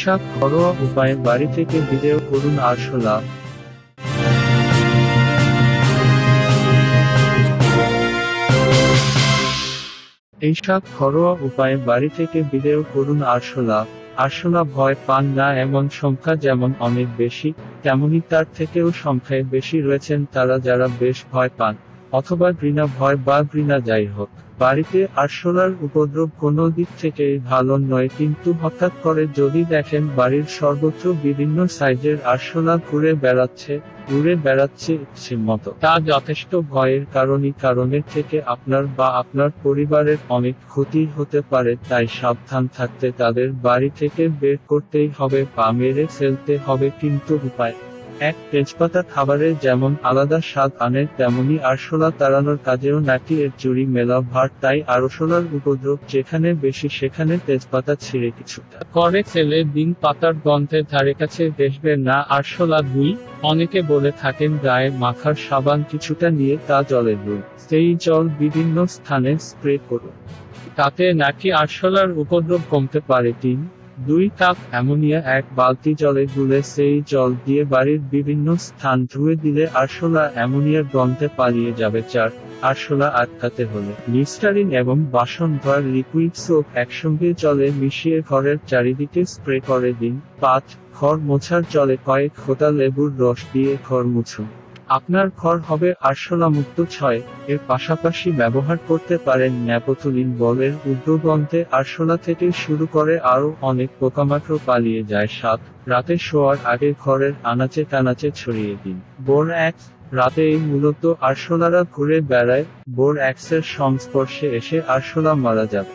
শাক ঘরোয়া উপায়ে বাড়ি থেকে ভিডিও করুন আরশোলা। এই শাক ঘরোয়া উপায়ে বাড়ি থেকে ভিডিও করুন আরশোলা। আরশোলা ভয় পান না এমন সংখ্যা যেমন অনেক বেশি, তেমনি তার থেকেও সংখ্যায় বেশি রয়েছেন তারা যারা বেশ ভয় পান, অথবা ঘৃণা ভয় বা ঘৃণা যাই হোক। বাড়িতে আরশোলার উপদ্রব কোনো দিক থেকেই ভালো নয়, কিন্তু হঠাৎ করে যদি দেখেন বাড়ির সর্বত্র বিভিন্ন সাইজের আরশোলা ঘুরে বেড়াচ্ছে ইচ্ছে মতো, তা যথেষ্ট ভয়ের কারণের থেকে আপনার বা আপনার পরিবারের অনেক ক্ষতি হতে পারে। তাই সাবধান থাকতে তাদের বাড়ি থেকে বের করতেই হবে বা মেরে ফেলতে হবে। কিন্তু উপায় এক, তেজপাতা খাবারে যেমন আলাদা স্বাদ আনে, তেমনি আরশোলা তাড়ানোর কাজেও নাকি এর জুড়ি মেলা ভার। তাই আরশোলার উপদ্রব যেখানে বেশি সেখানে তেজপাতা ছিঁড়ে কিছুটা করে ফেলে দিন, পাতার গন্ধের ধারে কাছে দেখবে না। আরশোলা 2, অনেকে বলে থাকেন গায়ে মাখার সাবান কিছুটা নিয়ে তা জলে গুল, সেই জল বিভিন্ন স্থানে স্প্রে করুন, তাতে নাকি আরশোলার উপদ্রব কমতে পারে। 3, 2 কাপ অ্যামোনিয়া 1 বালতি জলে গুলে সেই জল দিয়ে বাড়ির বিভিন্ন স্থান ধুয়ে দিলে আরশোলা অ্যামোনিয়ার গন্ধে পালিয়ে যাবে। 4, আরশোলা আটকাতে হলে লিস্টারিন এবং বাসন ধোয়ার লিকুইড সোপ একসঙ্গে জলে মিশিয়ে ঘরের চারিদিকে স্প্রে করে দিন। 5, ঘর মোছার জলে কয়েক ফোঁটা লেবুর রস দিয়ে ঘর মুছুন, আপনার ঘর হবে আরশোলা মুক্ত। 6, এর পাশাপাশি ব্যবহার করতে পারেন ন্যাপথলিন বলের উগ্রগন্ধে আরশোলা থেকে শুরু করে আরও অনেক পোকামাকড় পালিয়ে যায়। 7, রাতে শোয়ার আগে ঘরের আনাচে কানাচে ছড়িয়ে দিন বোরঅ্যাক্স। রাতে এই মূলত আরশোলারা ঘুরে বেড়ায়, বোরঅ্যাক্সের সংস্পর্শে এসে আরশোলা মারা যাবে।